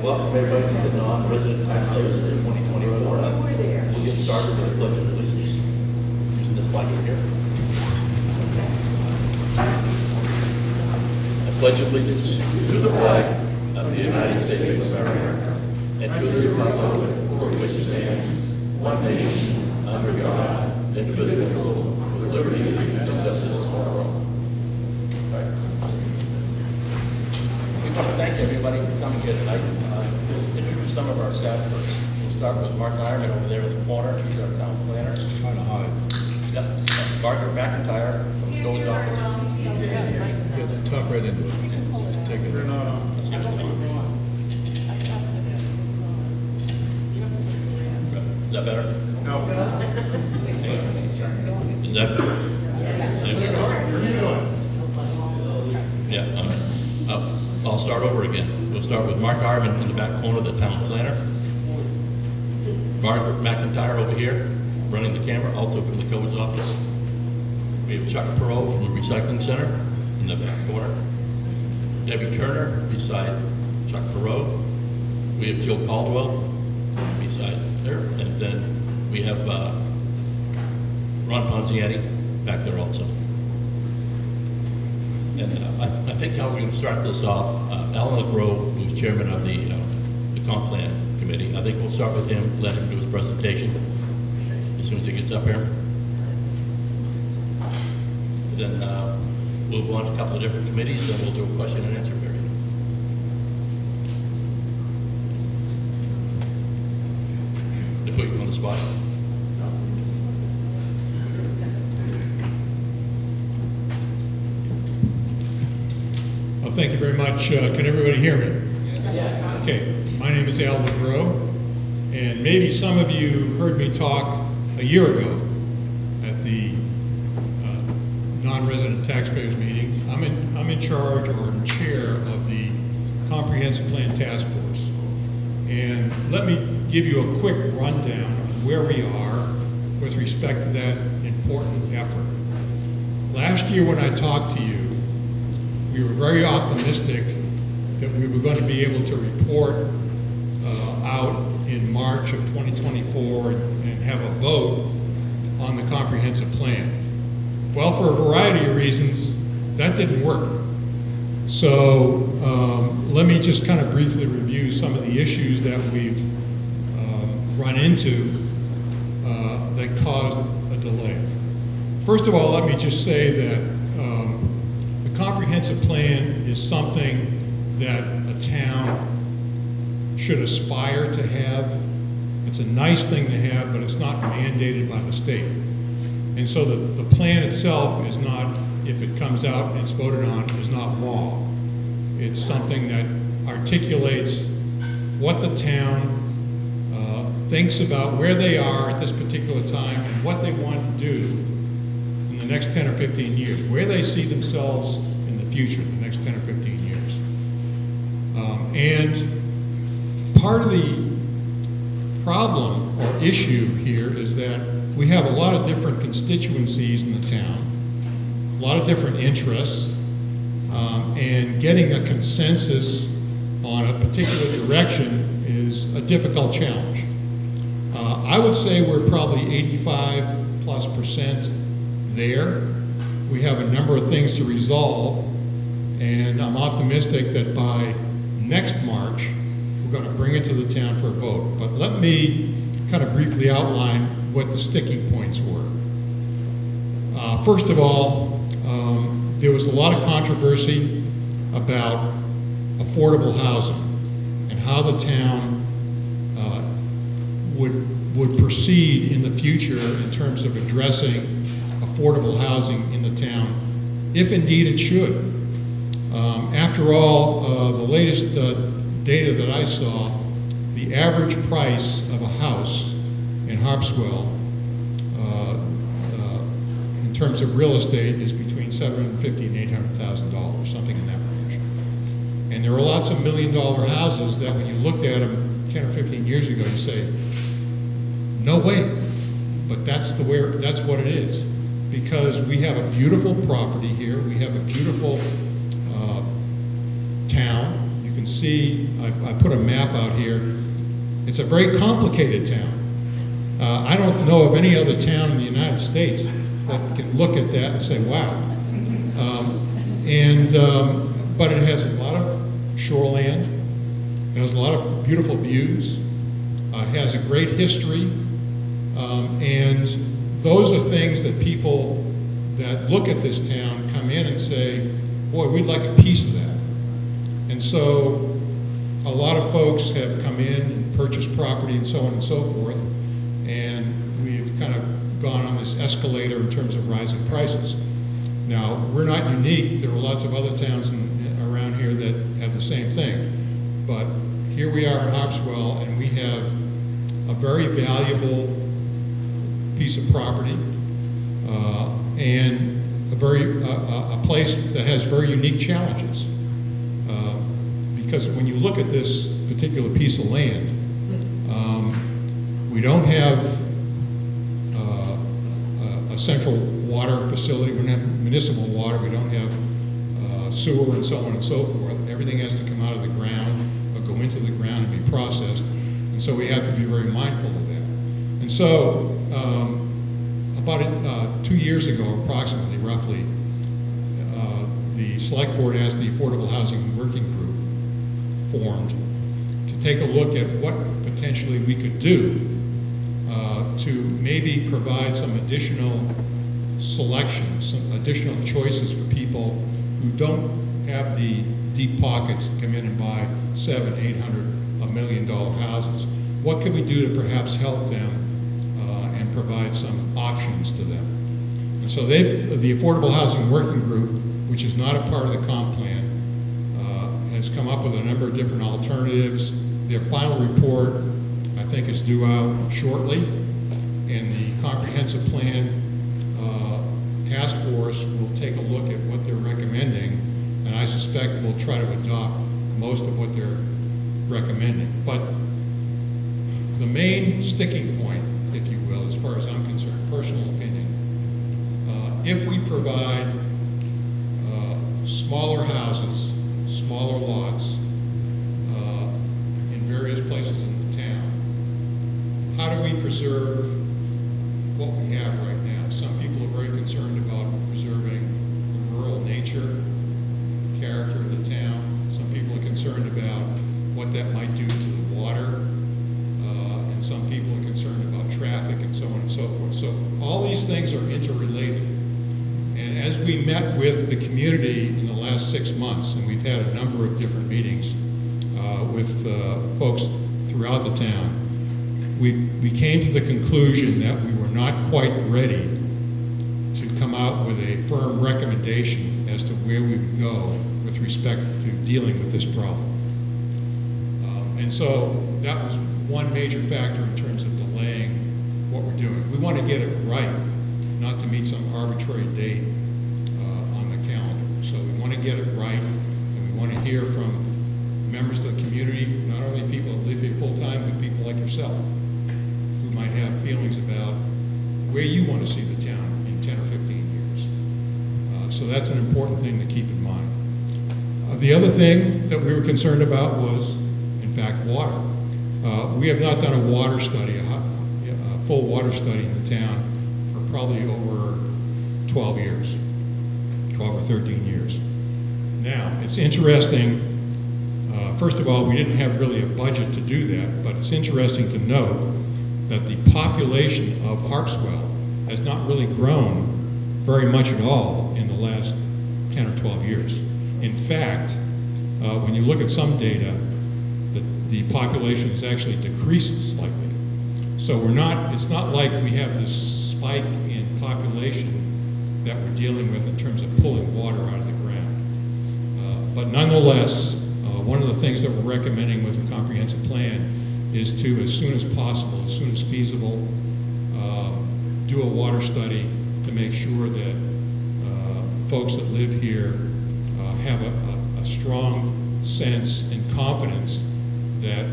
Welcome everybody to the non-resident taxpayers in 2024. We'll get started with the pledge of allegiance using this flag here. I pledge allegiance to the flag of the United States of America and to the republic for which it stands, one nation, under God, indivisible, with liberty and justice for all. We want to thank everybody for coming here tonight. Just introduce some of our staff first. We'll start with Mark Ironman over there in the corner. He's our town planner. Trying to hide. Yep. Margaret McIntyre from the Codes Office. Get the top right into it. Take it. Is that better? No. Is that better? Yeah. I'll start over again. We'll start with Mark Arvin in the back corner, the town planner. Margaret McIntyre over here, running the camera, also from the Codes Office. We have Chuck Perot from the Recycling Center in the back corner. Debbie Turner beside Chuck Perot. We have Jill Caldwell beside there. And then we have Ron Ponziani back there also. And I think how we're going to start this off, Alan LeGros, who's chairman of the comp plan committee, I think we'll start with him, let him do his presentation as soon as he gets up here. And then move on to a couple of different committees, and we'll do a question and answer period. To put you on the spot. Well, thank you very much. Can everybody hear me? Yes. Okay. My name is Al LeGros, and maybe some of you heard me talk a year ago at the non-resident taxpayers meeting. I'm in charge or in chair of the Comprehensive Plan Task Force. And let me give you a quick rundown of where we are with respect to that important effort. Last year when I talked to you, we were very optimistic that we were going to be able to report out in March of 2024 and have a vote on the comprehensive plan. Well, for a variety of reasons, that didn't work. So let me just kind of briefly review some of the issues that we've run into that caused a delay. First of all, let me just say that the comprehensive plan is something that a town should aspire to have. It's a nice thing to have, but it's not mandated by the state. And so the plan itself is not, if it comes out and it's voted on, is not law. It's something that articulates what the town thinks about where they are at this particular time and what they want to do in the next 10 or 15 years, where they see themselves in the future, the next 10 or 15 years. And part of the problem or issue here is that we have a lot of different constituencies in the town, a lot of different interests, and getting a consensus on a particular direction is a difficult challenge. I would say we're probably 85+% there. We have a number of things to resolve, and I'm optimistic that by next March, we're going to bring it to the town for a vote. But let me kind of briefly outline what the sticking points were. First of all, there was a lot of controversy about affordable housing and how the town would proceed in the future in terms of addressing affordable housing in the town, if indeed it should. After all, the latest data that I saw, the average price of a house in Harpswell in terms of real estate is between $750,000 and $800,000, something in that range. And there are lots of $1 million houses that when you looked at them 10 or 15 years ago, you say, no way, but that's what it is. Because we have a beautiful property here, we have a beautiful town. You you can see, I put a map out here. It's a very complicated town. I don't know of any other town in the United States that can look at that and say, wow. But it has a lot of shoreland. It has a lot of beautiful views. It has a great history. And those are things that people that look at this town come in and say, boy, we'd like a piece of that. And so a lot of folks have come in and purchased property and so on and so forth. And we've kind of gone on this escalator in terms of rising prices. Now, we're not unique. There are lots of other towns around here that have the same thing. But here we are in Harpswell, and we have a very valuable piece of property and a place that has very unique challenges. Because when you look at this particular piece of land, we don't have a central water facility. We don't have municipal water. We don't have sewer and so on and so forth. Everything has to come out of the ground or go into the ground and be processed. And so we have to be very mindful of that. And so about 2 years ago, approximately, roughly, the select board asked the Affordable Housing Working Group formed to take a look at what potentially we could do to maybe provide some additional selections, some additional choices for people who don't have the deep pockets to come in and buy $700, $800, $1 million houses. What can we do to perhaps help them and provide some options to them? And so the Affordable Housing Working Group, which is not a part of the comp plan, has come up with a number of different alternatives. Their final report, I think, is due out shortly, and the comprehensive plan task force will take a look at what they're recommending, and I suspect we'll try to adopt most of what they're recommending. But the main sticking point, if you will, as far as I'm concerned, personal opinion, if we provide smaller houses, smaller lots in various places in the town, how do we preserve what we have right now? Some people are very concerned about preserving the rural nature, character of the town. Some people are concerned about what that might do to the water. And some people are concerned about traffic and so on and so forth. So all these things are interrelated. And as we met with the community in the last 6 months, and we've had a number of different meetings with folks throughout the town, we came to the conclusion that we were not quite ready to come out with a firm recommendation as to where we would go with respect to dealing with this problem. And so that was one major factor in terms of delaying what we're doing. We want to get it right, not to meet some arbitrary date on the calendar. So we want to get it right, and we want to hear from members of the community, not only people that live here full-time, but people like yourself, who might have feelings about where you want to see the town in 10 or 15 years. So that's an important thing to keep in mind. The other thing that we were concerned about was, in fact, water. We have not done a water study, a full water study in the town for probably over 12 years, 12 or 13 years. Now, it's interesting. First of all, we didn't have really a budget to do that, but it's interesting to note that the population of Harpswell has not really grown very much at all in the last 10 or 12 years. In fact, when you look at some data, the population has actually decreased slightly. So it's not like we have this spike in population that we're dealing with in terms of pulling water out of the ground. But nonetheless, one of the things that we're recommending with the comprehensive plan is to, as soon as possible, as soon as feasible, do a water study to make sure that folks that live here have a strong sense and confidence that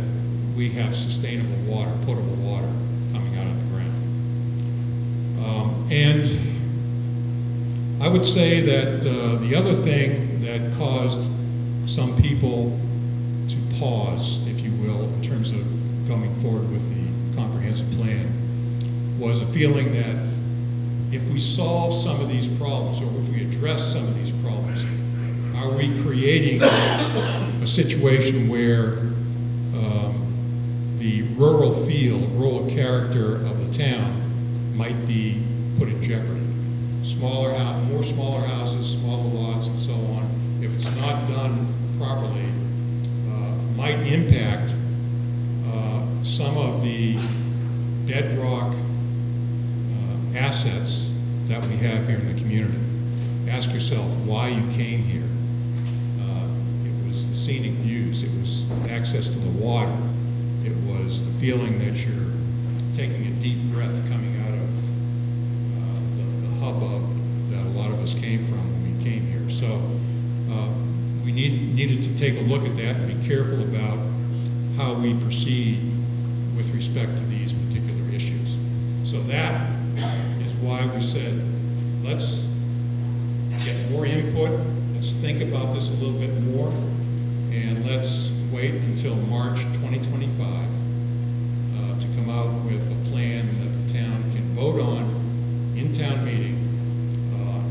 we have sustainable water, potable water, coming out of the ground. And I would say that the other thing that caused some people pause, if you will, in terms of going forward with the comprehensive plan, was a feeling that if we solve some of these problems, or if we address some of these problems, are we creating a situation where the rural feel, rural character of the town might be put in jeopardy? More smaller houses, smaller lots, and so on, if it's not done properly, might impact some of the bedrock assets that we have here in the community. Ask yourself why you came here. It was the scenic views, it was access to the water, it was the feeling that you're taking a deep breath coming out of the hubbub that a lot of us came from when we came here. So we needed to take a look at that and be careful about how we proceed with respect to these particular issues. So that is why we said, let's get more input, let's think about this a little bit more, and let's wait until March 2025 to come out with a plan that the town can vote on in town meeting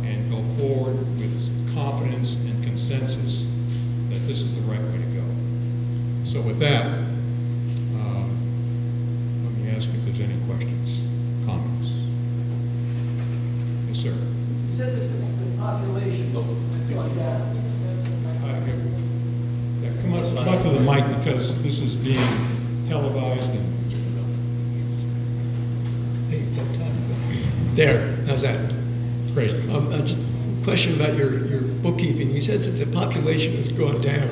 and go forward with confidence and consensus that this is the right way to go. So with that, let me ask if there's any questions, comments. Yes, sir. You said that the population went down. Yeah, come up to the mic because this is being televised and. There, how's that? Great. Just a question about your bookkeeping. You said that the population has gone down.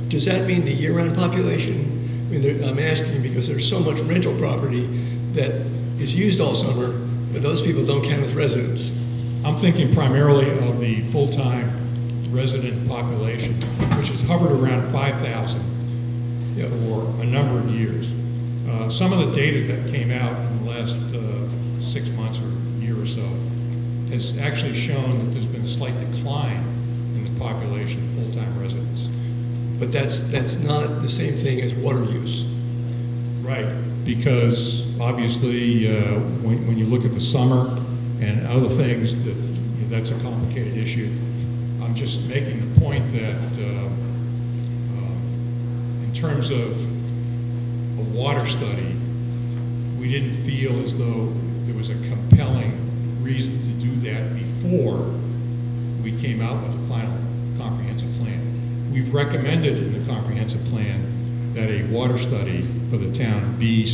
Does that mean the year-round population? I mean, I'm asking because there's so much rental property that is used all summer, but those people don't count as residents. I'm thinking primarily of the full-time resident population, which has hovered around 5,000 for a number of years. Some of the data that came out in the last 6 months or year or so has actually shown that there's been a slight decline in the population of full-time residents. But that's not the same thing as water use. Right, because obviously when you look at the summer and other things, that's a complicated issue. I'm just making the point that in terms of a water study, we didn't feel as though there was a compelling reason to do that before we came out with the final comprehensive plan. We've recommended in the comprehensive plan that a water study for the town be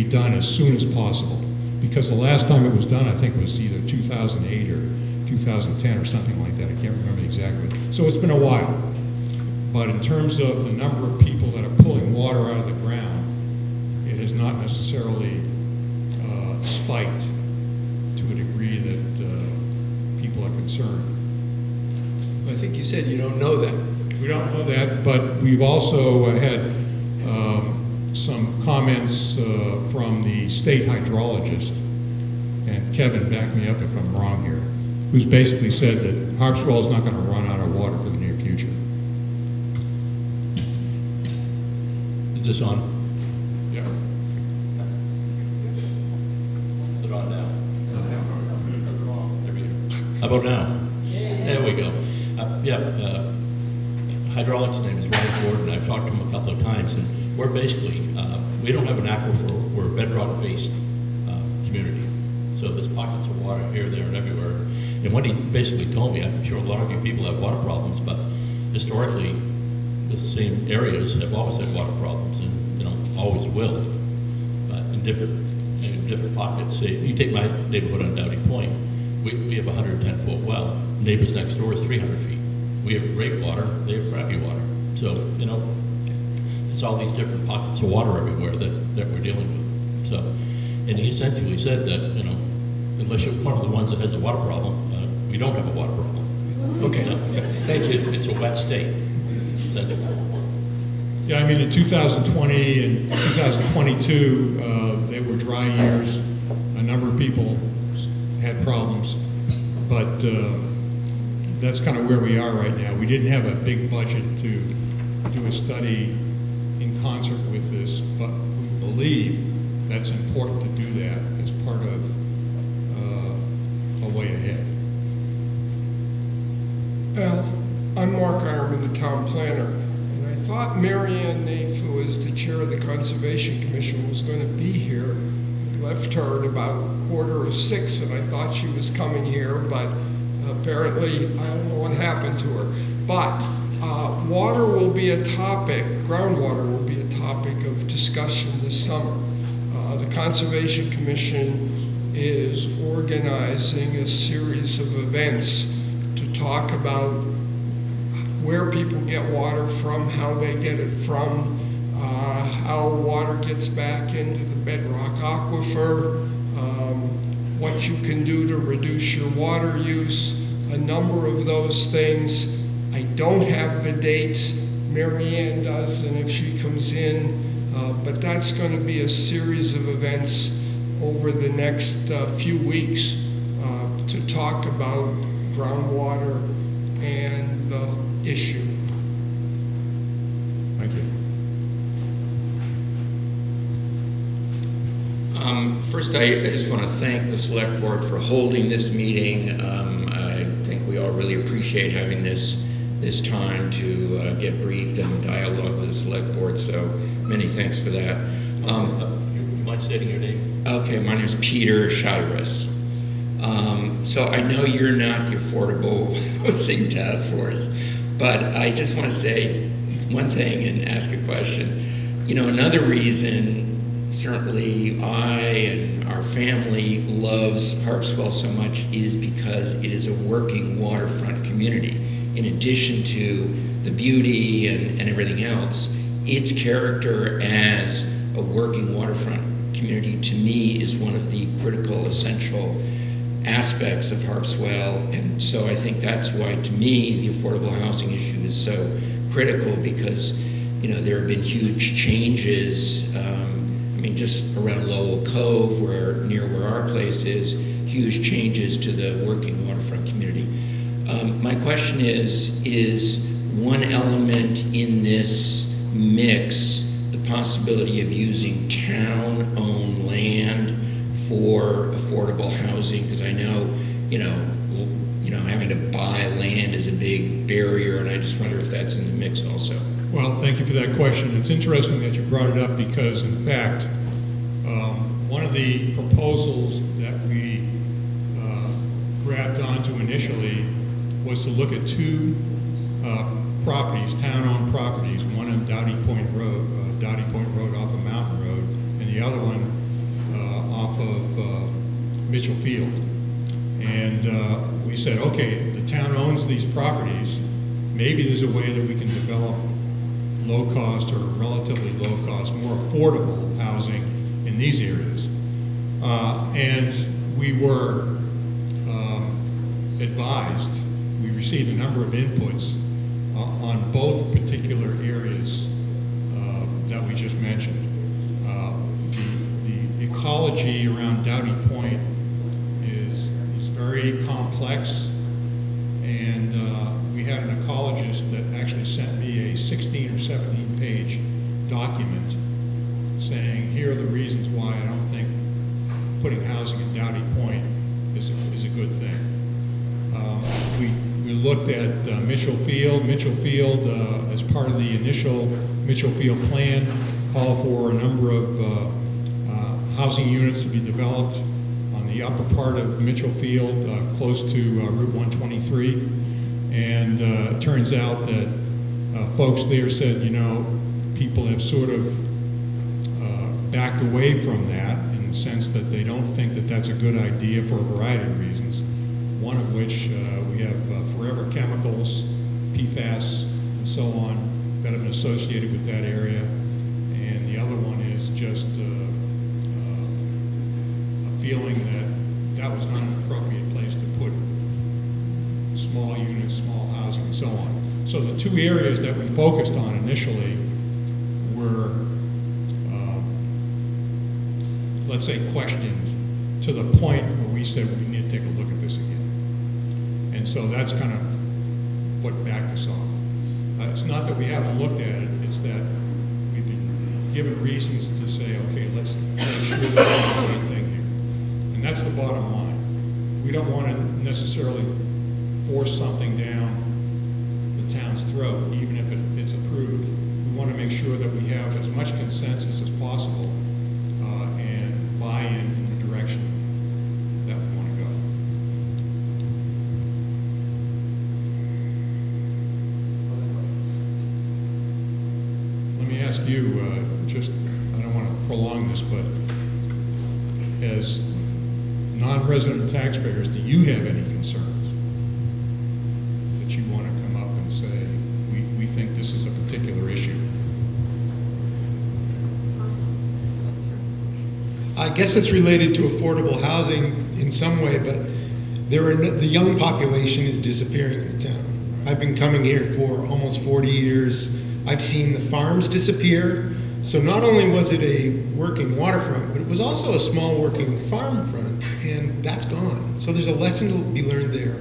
done as soon as possible. Because the last time it was done, I think it was either 2008 or 2010 or something like that. I can't remember exactly. So it's been a while. But in terms of the number of people that are pulling water out of the ground, it has not necessarily spiked to a degree that people are concerned. I think you said you don't know that. We don't know that, but we've also had some comments from the state hydrologist, and Kevin, back me up if I'm wrong here, who's basically said that Harpswell is not going to run out of water for the near future. Is this on? Yeah. Is it on now? There we go. How about now? There we go. Hydraulics name is Ryan Ford, and I've talked to him a couple of times, and we're basically, we don't have an aquifer, we're a bedrock-based community. So there's pockets of water here, there, and everywhere. And what he basically told me, I'm sure a lot of you people have water problems, but historically, the same areas have always had water problems, and always will. But in different pockets, say, you take my neighborhood on Dowdy Point, we have a 110-foot well. Neighbors next door is 300 feet. We have great water, they have crappy water. So, it's all these different pockets of water everywhere that we're dealing with. So, and he essentially said that, unless you're one of the ones that has a water problem, we don't have a water problem. Okay, thank you. It's a wet state. Yeah, I mean, in 2020 and 2022, they were dry years. A number of people had problems, but that's kind of where we are right now. We didn't have a big budget to do a study concert with this, but we believe that's important to do that as part of a way ahead. Well, I'm Mark Ironman, the town planner, and I thought Mary Ann Naif, who is the chair of the Conservation Commission, was going to be here. We left her at about 5:45, and I thought she was coming here, but apparently, I don't know what happened to her. But water will be a topic, groundwater will be a topic of discussion this summer. The Conservation Commission is organizing a series of events to talk about where people get water from, how they get it from, how water gets back into the bedrock aquifer, what you can do to reduce your water use, a number of those things. I don't have the dates, Mary Ann does, and if she comes in, but that's going to be a series of events over the next few weeks to talk about groundwater and the issue. Thank you. First, I just want to thank the select board for holding this meeting. I think we all really appreciate having this time to get briefed and dialogue with the select board, so many thanks for that. You mind stating your name? Okay, my name is Peter Shiras. So I know you're not the Affordable Housing Task Force, but I just want to say one thing and ask a question. You know, another reason certainly I and our family loves Harpswell so much is because it is a working waterfront community. In addition to the beauty and everything else, its character as a working waterfront community to me is one of the critical, essential aspects of Harpswell. And so I think that's why, to me, the affordable housing issue is so critical, because, you know, there have been huge changes. I mean, just around Lowell Cove, near where our place is, huge changes to the working waterfront community. My question is one element in this mix the possibility of using town-owned land for affordable housing? Because I know, having to buy land is a big barrier, and I just wonder if that's in the mix also. Well, thank you for that question. It's interesting that you brought it up because, in fact, one of the proposals that we grabbed onto initially was to look at two properties, town-owned properties, one on Dowdy Point Road off of Mountain Road, and the other one off of Mitchell Field. And we said, okay, the town owns these properties. Maybe there's a way that we can develop low-cost or relatively low-cost, more affordable housing in these areas. And we were advised, we received a number of inputs on both particular areas that we just mentioned. The ecology around Dowdy Point is very complex, and we had an ecologist that actually sent me a 16 or 17 page document saying, here are the reasons why I don't think putting housing at Dowdy Point is a good thing. We looked at Mitchell Field. Mitchell Field, as part of the initial Mitchell Field plan, called for a number of housing units to be developed on the upper part of Mitchell Field, close to Route 123. And it turns out that folks there said, people have sort of backed away from that in the sense that they don't think that that's a good idea for a variety of reasons. One of which we have forever chemicals, PFAS, and so on that have been associated with that area. And the other one is just a feeling that that was not an appropriate place to put small units, small housing, and so on. So the two areas that we focused on initially were, let's say, questioned to the point where we said we need to take a look at this again. And so that's kind of what backed us off. It's not that we haven't looked at it, it's that we've been given reasons to say, okay, let's make sure we're doing the right thing here. And that's the bottom line. We don't want to necessarily force something down the town's throat, even if it's approved. We want to make sure that we have as much consensus as possible and buy-in in the direction that we want to go. Let me ask you, I don't want to prolong this, but as non-resident taxpayers, do you have any concerns that you want to come up and say, we think this is a particular issue? I guess it's related to affordable housing in some way, but the young population is disappearing in the town. I've been coming here for almost 40 years. I've seen the farms disappear. So not only was it a working waterfront, but it was also a small working farm front, and that's gone. So there's a lesson to be learned there.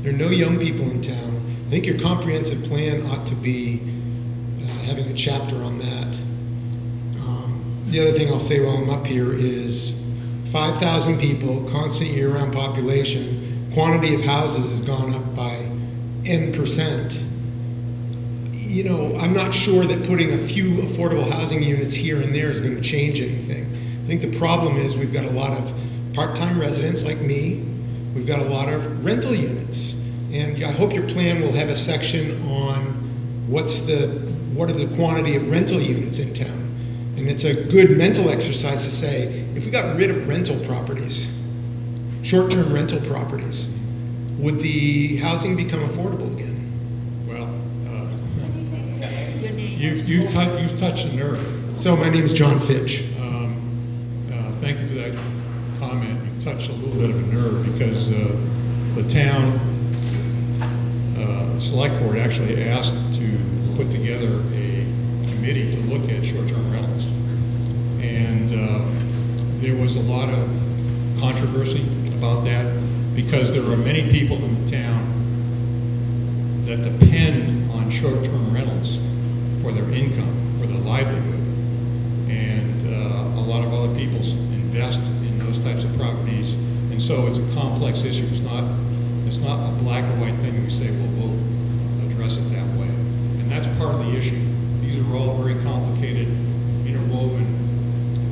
There are no young people in town. I think your comprehensive plan ought to be having a chapter on that. The other thing I'll say while I'm up here is 5,000 people, constant year-round population, quantity of houses has gone up by N%. You know, I'm not sure that putting a few affordable housing units here and there is going to change anything. I think the problem is we've got a lot of part-time residents like me. We've got a lot of rental units. And I hope your plan will have a section on what are the quantity of rental units in town. And it's a good mental exercise to say, if we got rid of rental properties, short-term rental properties, would the housing become affordable again? Well, you've touched a nerve. So my name is John Fitch. Thank you for that comment. You touched a little bit of a nerve because the town select board actually asked to put together a committee to look at short-term rentals. And there was a lot of controversy about that because there are many people in the town that depend on short-term rentals for their income, for their livelihood. And a lot of other people invest in those types of properties. And so it's a complex issue. It's not a black and white thing we say, well, we'll address it that way. And that's part of the issue. These are all very complicated, interwoven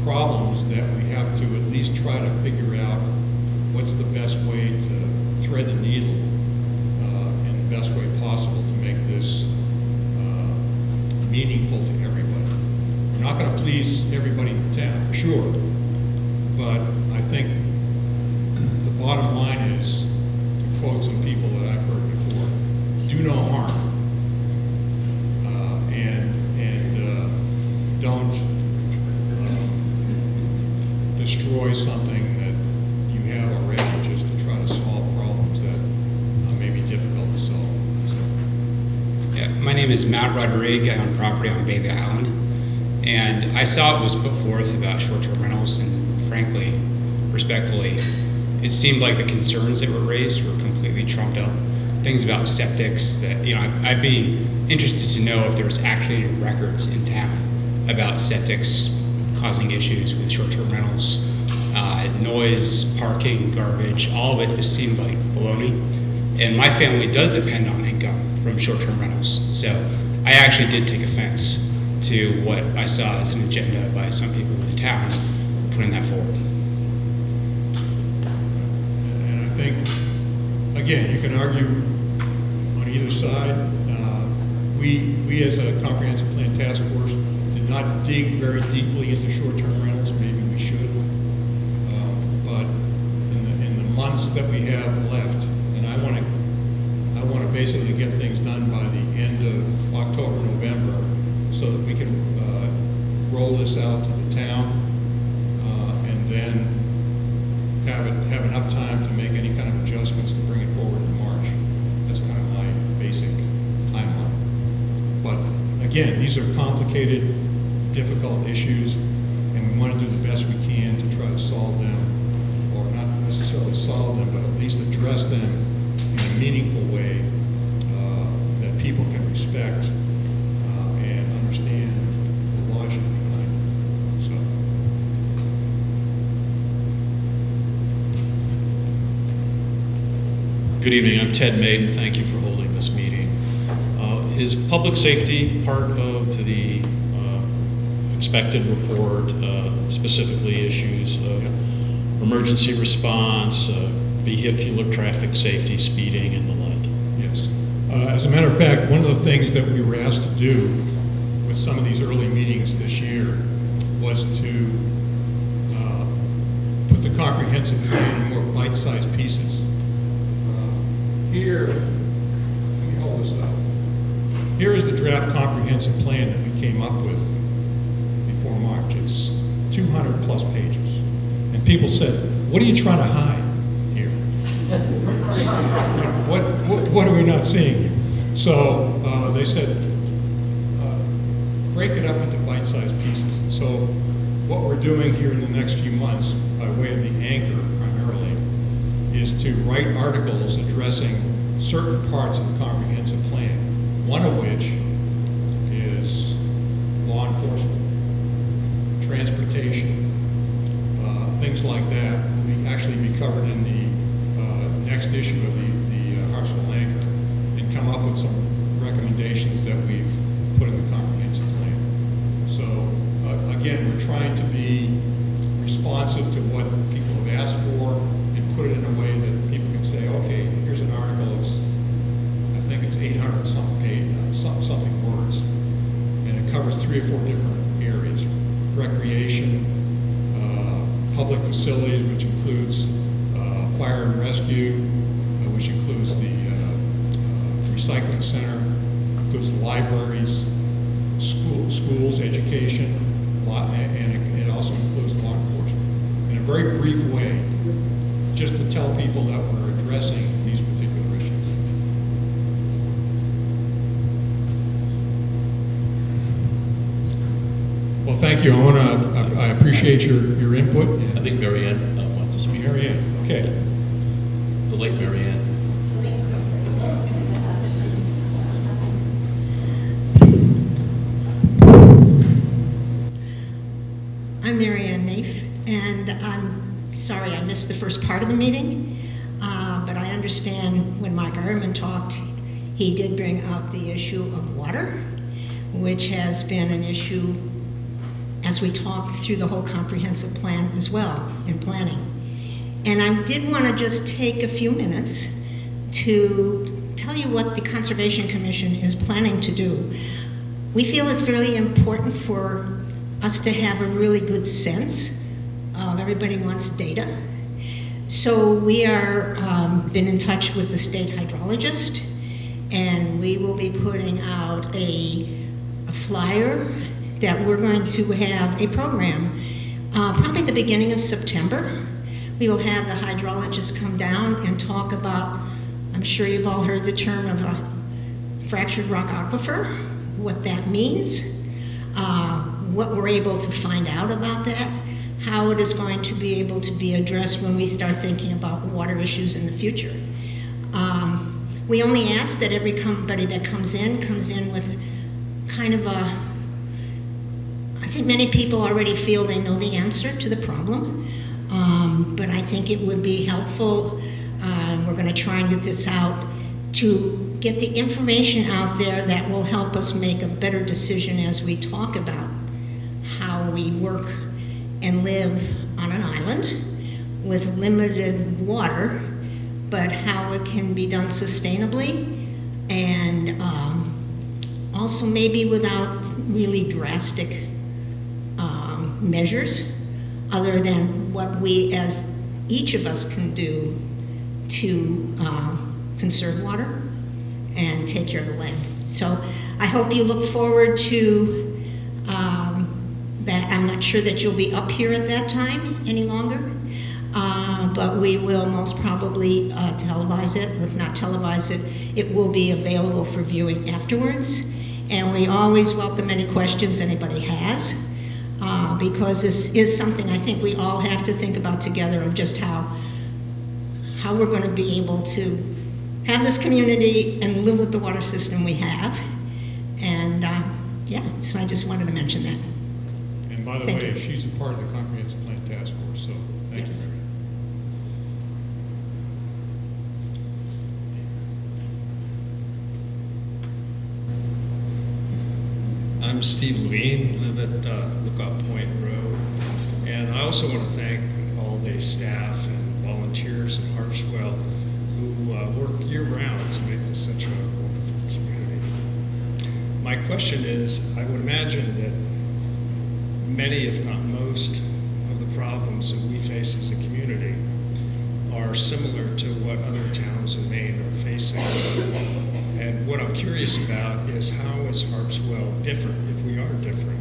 problems that we have to at least try to figure out what's the best way to thread the needle in the best way possible to make this meaningful to everybody. We're not going to please everybody in the town, sure, but I think the bottom line is, to quote some people that I've heard before, do no harm, and don't destroy something that you have already just to try to solve problems that may be difficult to solve. So. Yeah, my name is Matt Rodriguez. I own property on Bailey Island, and I saw it was put forth about short-term rentals, and frankly, respectfully, it seemed like the concerns that were raised were completely trumped up. Things about septics that, I'd be interested to know if there's actually records in town about septics causing issues with short-term rentals, noise, parking, garbage, all of it just seemed like baloney. And my family does depend on income from short-term rentals. So I actually did take offense to what I saw as an agenda by some people in the town putting that forward. And I think, again, you can argue on either side. We as a comprehensive plan task force did not dig very deeply into short-term rentals. Maybe we should. But in the months that we have left, and I want to basically get things done by the end of October, November, so that we can roll this out to the town and then have enough time to make any kind of adjustments to bring it forward in March. That's kind of my basic timeline. But again, these are complicated, difficult issues, and we want to do the best we can to try to solve them, or not necessarily solve them, but at least address them in a meaningful way that people can respect and understand the logic behind it. Good evening, I'm Ted Maiden, thank you for holding this meeting. Is public safety part of the expected report, specifically issues of emergency response, vehicular traffic safety, speeding, and the like? Yes. As a matter of fact, one of the things that we were asked to do with some of these early meetings this year was to put the comprehensive plan in more bite-sized pieces. Here, let me hold this up. Here is the draft comprehensive plan that we came up with before March. It's 200 plus pages. And people said, what are you trying to hide here? What are we not seeing here? So they said, break it up into bite-sized pieces. And so what we're doing here in the next few months, by way of the anchor primarily, is to write articles addressing certain parts of the comprehensive plan, one of which is law enforcement, transportation, things like that will actually be covered in the next issue of the Harpswell Anchor, and come up with some recommendations that we've put in the comprehensive plan. So again, we're trying to be responsive to what people have asked for and put it in a way that people can say, okay, here's an article, I think it's 800 something page, something words, and it covers 3 or 4 different areas: recreation, public facilities, which includes fire and rescue, which includes the recycling center, includes libraries, schools, education, and it also includes law enforcement. In a very brief way, just to tell people that we're addressing these particular issues. Well, thank you. I appreciate your input. I think Mary Ann wants to speak. Mary Ann, okay. The late Mary Ann. I'm Mary Ann Naif, and I'm sorry I missed the first part of the meeting, but I understand when Mike Ironman talked, he did bring up the issue of water, which has been an issue as we talk through the whole comprehensive plan as well in planning. And I did want to just take a few minutes to tell you what the Conservation Commission is planning to do. We feel it's really important for us to have a really good sense of everybody wants data. So we are been in touch with the state hydrologist, and we will be putting out a flyer that we're going to have a program probably the beginning of September. We will have the hydrologist come down and talk about, I'm sure you've all heard the term of a fractured rock aquifer, what that means, what we're able to find out about that, how it is going to be able to be addressed when we start thinking about water issues in the future. We only ask that everybody that comes in with kind of a, I think many people already feel they know the answer to the problem, but I think it would be helpful, we're going to try and get this out, to get the information out there that will help us make a better decision as we talk about how we work and live on an island with limited water, but how it can be done sustainably, and also maybe without really drastic measures, other than what we as each of us can do to conserve water and take care of the land. So I hope you look forward to that. I'm not sure that you'll be up here at that time any longer, but we will most probably televise it, or if not televise it, it will be available for viewing afterwards. And we always welcome any questions anybody has, because this is something I think we all have to think about together, of just how we're going to be able to have this community and live with the water system we have. And yeah, so I just wanted to mention that. And by the way, she's a part of the Comprehensive Plan Task Force, so thank you, Mary. I'm Steve Levine, live at Lookout Point Road. And I also want to thank all the staff and volunteers in Harpswell who work year-round to make this such a wonderful community. My question is, I would imagine that many, if not most, of the problems that we face as a community are similar to what other towns in Maine are facing. And what I'm curious about is how is Harpswell different, if we are different,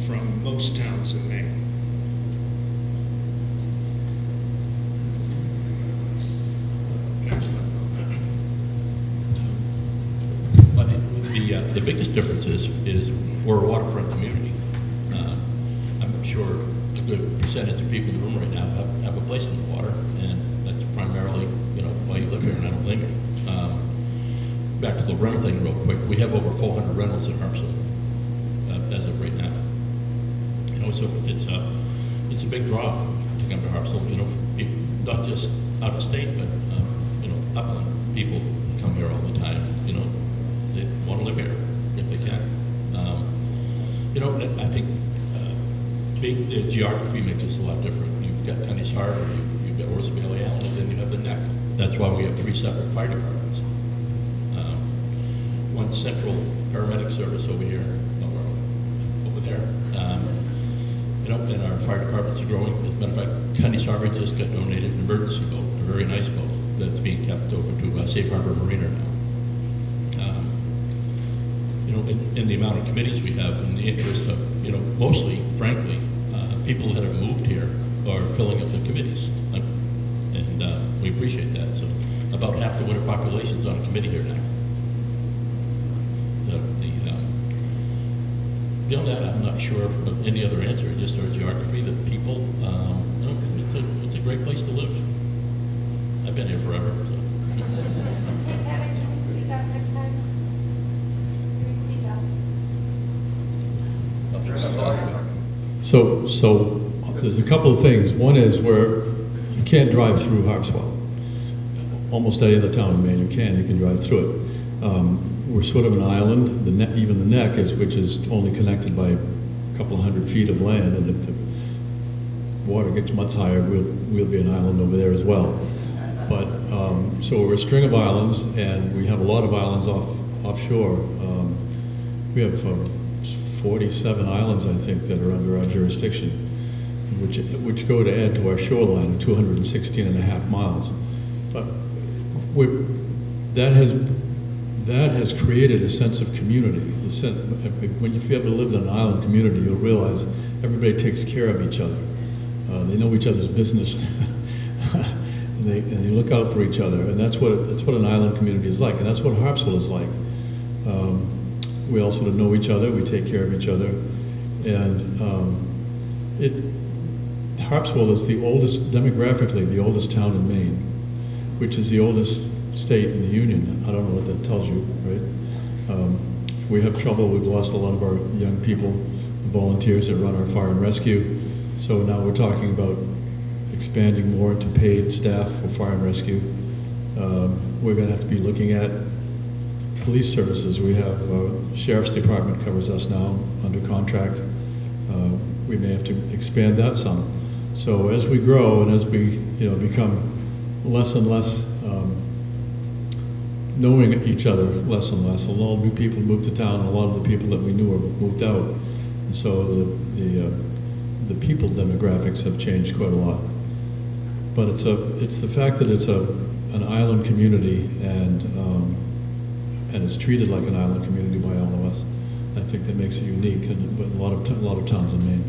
from most towns in Maine? But the biggest difference is we're a waterfront community. I'm sure a good percentage of people in the room right now have a place in the water, and that's primarily, why you live here, and I don't blame you. Back to the rental thing real quick, we have over 400 rentals in Harpswell as of right now. So it's a big draw to come to Harpswell, not just out of state, but, upland people come here all the time, they want to live here if they can. I think the geography makes us a lot different. You've got Penny's Harbor, you've got Orsa Bailey Island, and then you have the Neck. That's why we have 3 separate fire departments. One central paramedic service over here, over there. And our fire departments are growing. As a matter of fact, Penny's Harbor just got donated an emergency boat, a very nice boat that's being kept over to Safe Harbor Marina now. In the amount of committees we have, in the interest of, mostly, frankly, people that have moved here are filling up the committees, and we appreciate that. So about half the winter population's on a committee here now. Beyond that, I'm not sure of any other answer. Just our geography, the people. It's a great place to live. I've been here forever. So. Hey, Kevin, can we speak up next time? Can we speak up? So there's a couple of things. One is where you can't drive through Harpswell. Almost any other town in Maine you can drive through it. We're sort of an island. Even the Neck which is only connected by a couple of 100 feet of land, and if the water gets much higher, we'll be an island over there as well. But so we're a string of islands, and we have a lot of islands offshore. We have 47 islands, I think, that are under our jurisdiction, which go to add to our shoreline of 216.5 miles. But that has created a sense of community. When you ever lived in an island community, you'll realize everybody takes care of each other. They know each other's business, and they look out for each other. And that's what an island community is like, and that's what Harpswell is like. We all sort of know each other. We take care of each other, and Harpswell is demographically the oldest town in Maine, which is the oldest state in the Union. I don't know what that tells you, right? We have trouble. We've lost a lot of our young people, the volunteers that run our fire and rescue. So now we're talking about expanding more into paid staff for fire and rescue. We're going to have to be looking at police services. We have Sheriff's Department covers us now under contract. We may have to expand that some. So as we grow and as we become less and less knowing each other less and less, a lot of new people moved to town, and a lot of the people that we knew have moved out, and so the people demographics have changed quite a lot. But it's the fact that it's an island community, and it's treated like an island community by all of us. I think that makes it unique, and a lot of towns in Maine.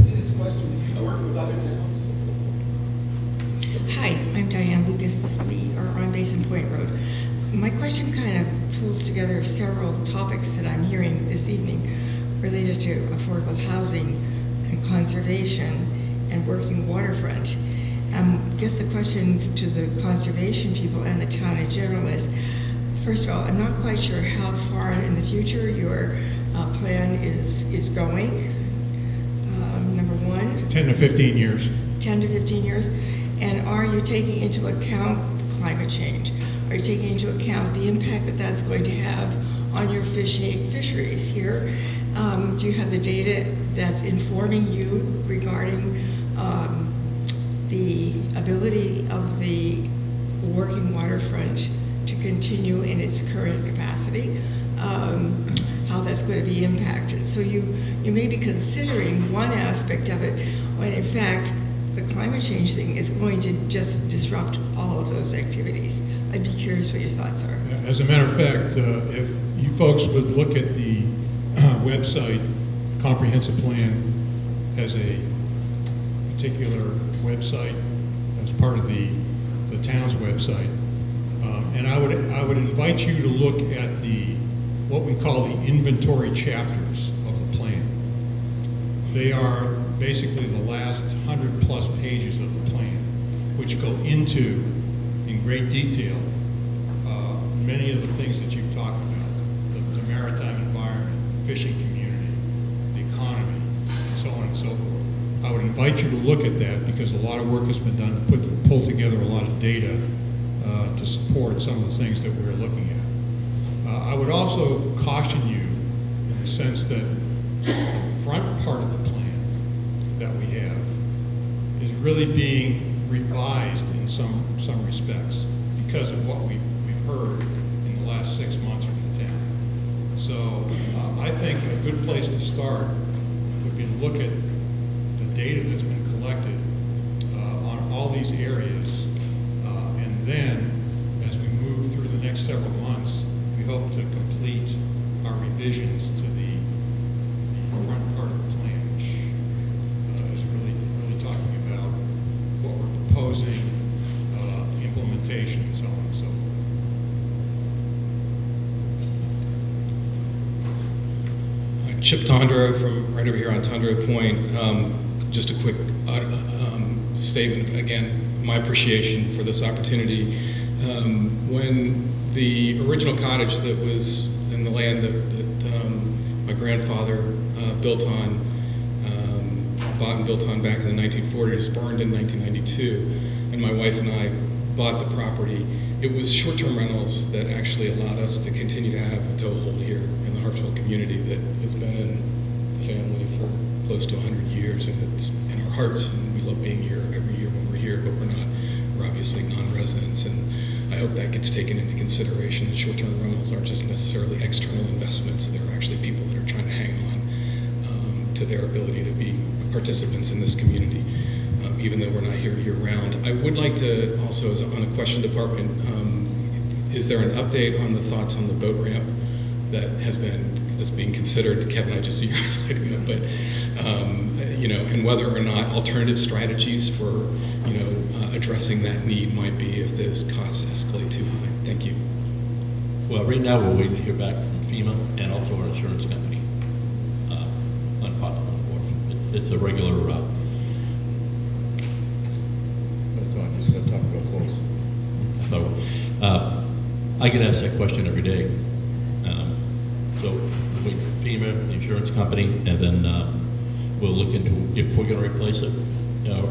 To this question, do you work with other towns? Hi, I'm Diane Lucas. We are on Basin Point Road. My question kind of pulls together several topics that I'm hearing this evening related to affordable housing and conservation and working waterfront. I guess the question to the conservation people and the town in general is, first of all, I'm not quite sure how far in the future your plan is going, number one. 10 to 15 years. 10 to 15 years. And are you taking into account climate change? are you taking into account the impact that that's going to have on your fisheries here? Do you have the data that's informing you regarding the ability of the working waterfront to continue in its current capacity? How that's going to be impacted. So you may be considering one aspect of it when in fact the climate change thing is going to just disrupt all of those activities. I'd be curious what your thoughts are. As a matter of fact, if you folks would look at the website, comprehensive plan has a particular website as part of the town's website. And I would invite you to look at what we call the inventory chapters of the plan. They are basically the last 100+ pages of the plan, which go into, in great detail, many of the things that you've talked about, the maritime environment, fishing community, the economy, and so on and so forth. I would invite you to look at that because a lot of work has been done to pull together a lot of data to support some of the things that we're looking at. I would also caution you in the sense that the front part of the plan that we have is really being revised in some respects because of what we've heard in the last 6 months from the town. So I think a good place to start would be to look at the data that's been collected on all these areas, and then as we move through the next several months, we hope to complete our revisions to the front part of the plan, which is really talking about what we're proposing, implementation, and so on and so forth. Chip Tondra from right over here on Tondra Point. Just a quick statement, again, my appreciation for this opportunity. When the original cottage that was in the land that my grandfather bought and built on back in the 1940s, burned in 1992, and my wife and I bought the property, it was short-term rentals that actually allowed us to continue to have a toehold here in the Harpswell community that has been in the family for close to 100 years, and it's in our hearts, and we love being here every year when we're here, but we're obviously non-residents, and I hope that gets taken into consideration, that short-term rentals aren't just necessarily external investments, they're actually people that are trying to hang on to their ability to be participants in this community, even though we're not here year-round. I would like to also, on the question department, is there an update on the thoughts on the boat ramp that's being considered? Kevin, I just see your eyes lighting up, but and whether or not alternative strategies for addressing that need might be if those costs escalate too high. Thank you. Well, right now we're waiting to hear back from FEMA and also our insurance company on possible enforcement. It's a regular Just going to talk about close. So, I get asked that question every day. So we'll wait for FEMA, the insurance company, and then we'll look into if we're going to replace it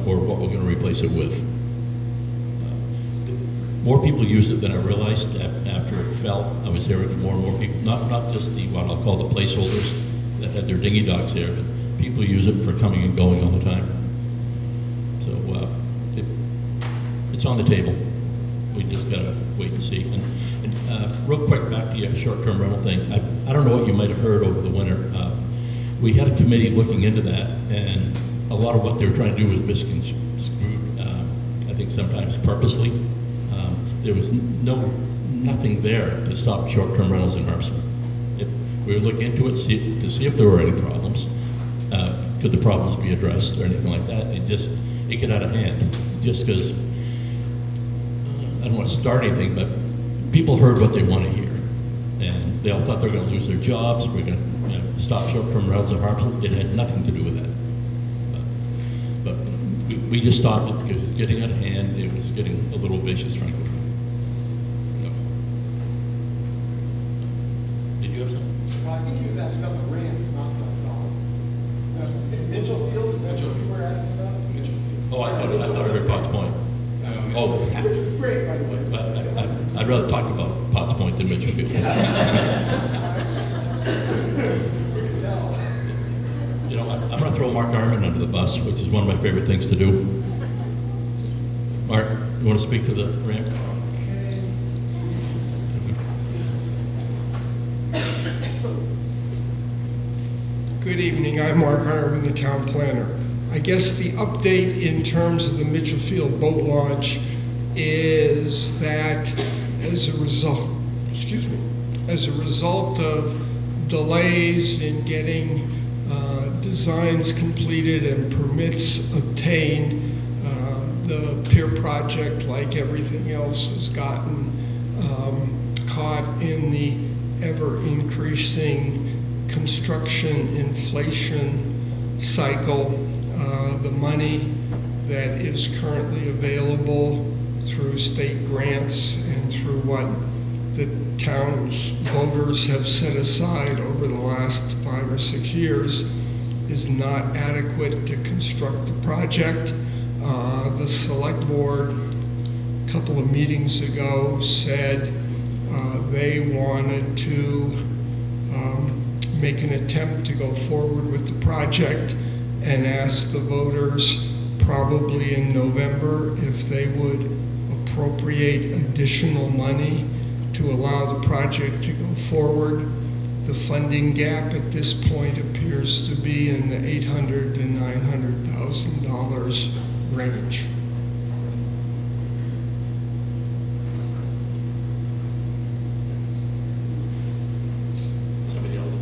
or what we're going to replace it with. More people used it than I realized after it fell. I was hearing from more and more people, not just what I'll call the placeholders that had their dinghy docks there, but people use it for coming and going all the time. So it's on the table. We just got to wait and see. And real quick, back to your short-term rental thing. I don't know what you might have heard over the winter. We had a committee looking into that, and a lot of what they were trying to do was misconstrued, I think sometimes purposely. There was nothing there to stop short-term rentals in Harpswell. We were looking into it to see if there were any problems. Could the problems be addressed or anything like that? It got out of hand. Just because, I don't want to start anything, but people heard what they want to hear. And they all thought they were going to lose their jobs. We're going to stop short-term rentals in Harpswell. It had nothing to do with that. But we just stopped it because it was getting out of hand. It was getting a little vicious, frankly. Did you have something? Well, I think he was asking about the ramp, not Mitchell Field, is that what you were asking about? Oh, I thought I heard Potts Point. Oh, which was great, by the way. I'd rather talk about Potts Point than Mitchell Field. You know, I'm going to throw Mark Arman under the bus, which is one of my favorite things to do. Mark, you want to speak to the ramp? Good evening, I'm Mark Harmon, the town planner. I guess the update in terms of the Mitchell Field boat launch is that as a result of delays in getting designs completed and permits obtained, the pier project, like everything else, has gotten caught in the ever-increasing construction inflation cycle. The money that is currently available through state grants and through what the town's voters have set aside over the last 5 or 6 years is not adequate to construct the project. The select board a couple of meetings ago said they wanted to make an attempt to go forward with the project and ask the voters probably in November if they would appropriate additional money to allow the project to go forward. The funding gap at this point appears to be in the $800,000 to $900,000 range. Somebody else?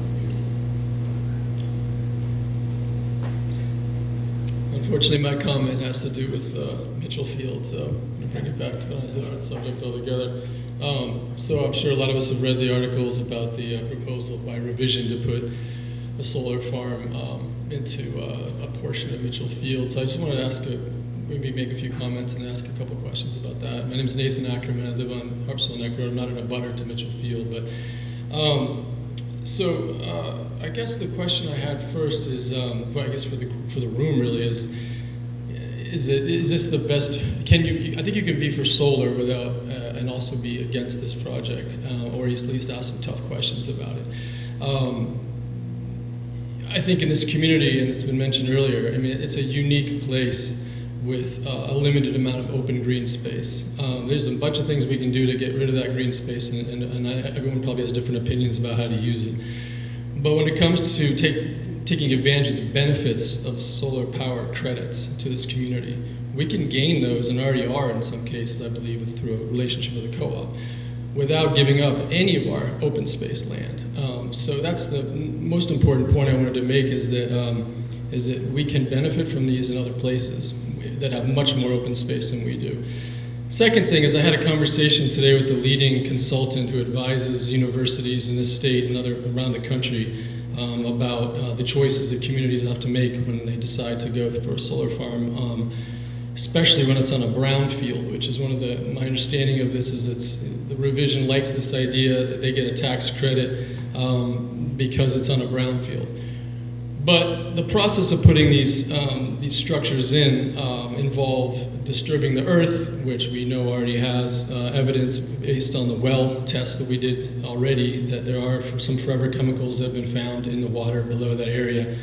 Unfortunately, my comment has to do with Mitchell Field, so I'm going to bring it back to a different subject altogether. So I'm sure a lot of us have read the articles about the proposal by Revision to put a solar farm into a portion of Mitchell Field. So I just wanted to ask, maybe make a few comments and ask a couple questions about that. My name is Nathan Ackerman. I live on Harpswell Neck Road. I'm not in a butter to Mitchell Field, but I guess the question I had first is, well, I guess for the room really is this the best? Can you? I think you can be for solar without and also be against this project, or at least ask some tough questions about it. I think in this community, and it's been mentioned earlier, I mean, it's a unique place with a limited amount of open green space. There's a bunch of things we can do to get rid of that green space, and everyone probably has different opinions about how to use it. But when it comes to taking advantage of the benefits of solar power credits to this community, we can gain those, and already are in some cases, I believe, through a relationship with a co-op, without giving up any of our open space land. So that's the most important point I wanted to make, is that we can benefit from these in other places that have much more open space than we do. Second thing is, I had a conversation today with the leading consultant who advises universities in this state and around the country about the choices that communities have to make when they decide to go for a solar farm, especially when it's on a brown field, which is my understanding of this is the Revision likes this idea that they get a tax credit because it's on a brown field. But the process of putting these structures in involve disturbing the earth, which we know already has evidence based on the well tests that we did already, that there are some forever chemicals that have been found in the water below that area.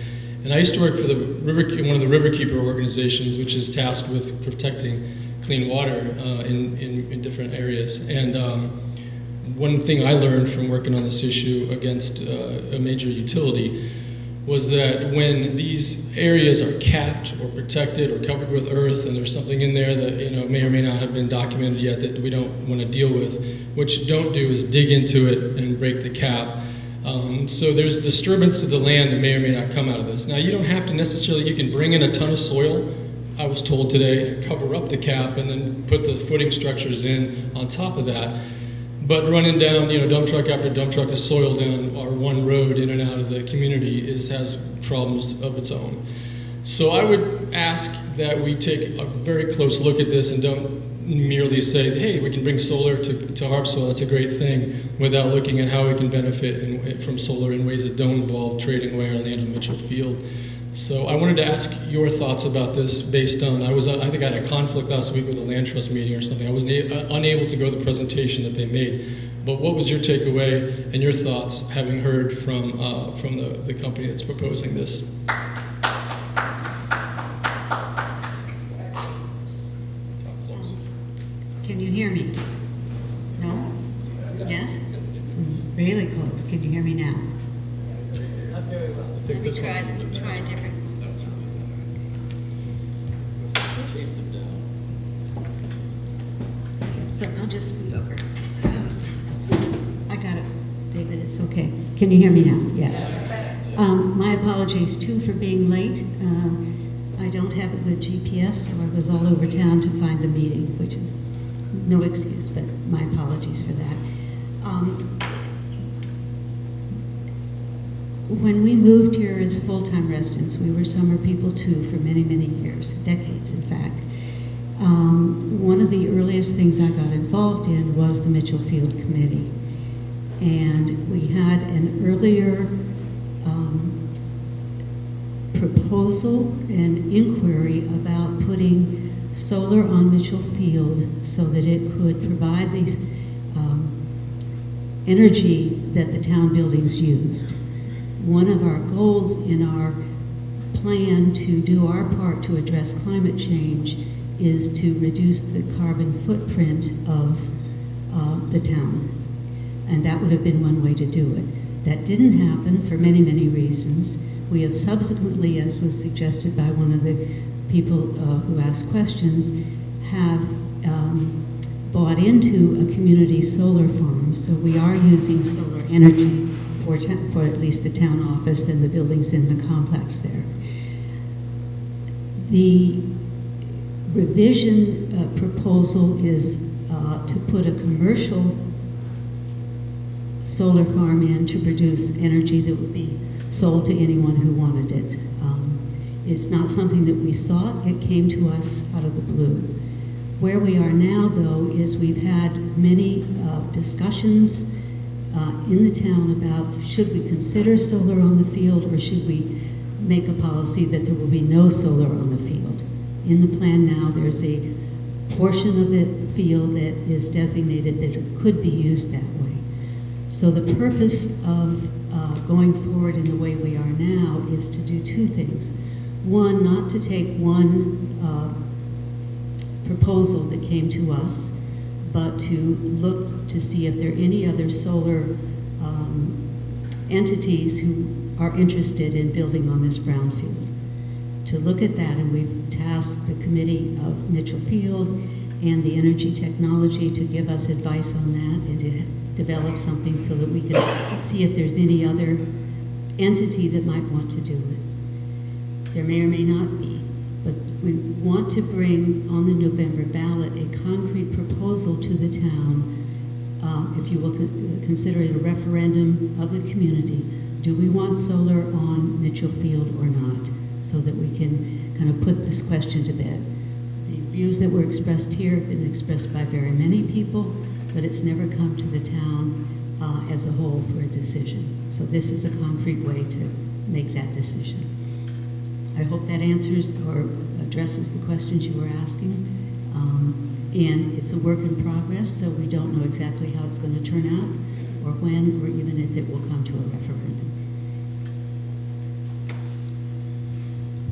And I used to work for one of the riverkeeper organizations, which is tasked with protecting clean water in different areas. And one thing I learned from working on this issue against a major utility was that when these areas are capped or protected or covered with earth, and there's something in there that may or may not have been documented yet that we don't want to deal with, what you don't do is dig into it and break the cap. So there's disturbance to the land that may or may not come out of this. Now, you don't have to necessarily, you can bring in a ton of soil, I was told today, and cover up the cap and then put the footing structures in on top of that. But running down, dump truck after dump truck of soil down our one road in and out of the community has problems of its own. So I would ask that we take a very close look at this and don't merely say, hey, we can bring solar to Harpswell, that's a great thing, without looking at how we can benefit from solar in ways that don't involve trading away our land on Mitchell Field. So I wanted to ask your thoughts about this based on, I think I had a conflict last week with a land trust meeting or something. I was unable to go to the presentation that they made. But what was your takeaway and your thoughts having heard from the company that's proposing this? Can you hear me? No? Yes? Really close. Can you hear me now? Not very well. Let me try a different. So I'll just scoot over. I got it, David, it's okay. Can you hear me now? Yes. My apologies too for being late. I don't have a good GPS, so I was all over town to find the meeting, which is no excuse, but my apologies for that. When we moved here as full-time residents, we were summer people too for many, many years, decades in fact. One of the earliest things I got involved in was the Mitchell Field Committee. And we had an earlier proposal and inquiry about putting solar on Mitchell Field so that it could provide the energy that the town buildings used. One of our goals in our plan to do our part to address climate change is to reduce the carbon footprint of the town. And that would have been one way to do it. That didn't happen for many, many reasons. We have subsequently, as was suggested by one of the people who asked questions, have bought into a community solar farm. So we are using solar energy for at least the town office and the buildings in the complex there. The revision proposal is to put a commercial solar farm in to produce energy that would be sold to anyone who wanted it. It's not something that we sought, it came to us out of the blue. Where we are now, though, is we've had many discussions in the town about should we consider solar on the field or should we make a policy that there will be no solar on the field. In the plan now, there's a portion of the field that is designated that it could be used that way. So the purpose of going forward in the way we are now is to do two things. One, not to take one proposal that came to us, but to look to see if there are any other solar entities who are interested in building on this brownfield. To look at that, and we've tasked the committee of Mitchell Field and the energy technology to give us advice on that and to develop something so that we can see if there's any other entity that might want to do it. There may or may not be, but we want to bring on the November ballot a concrete proposal to the town, if you will consider it a referendum of the community. Do we want solar on Mitchell Field or not? So that we can kind of put this question to bed. The views that were expressed here have been expressed by very many people, but it's never come to the town as a whole for a decision. So this is a concrete way to make that decision. I hope that answers or addresses the questions you were asking. And it's a work in progress, so we don't know exactly how it's going to turn out, or when, or even if it will come to a referendum.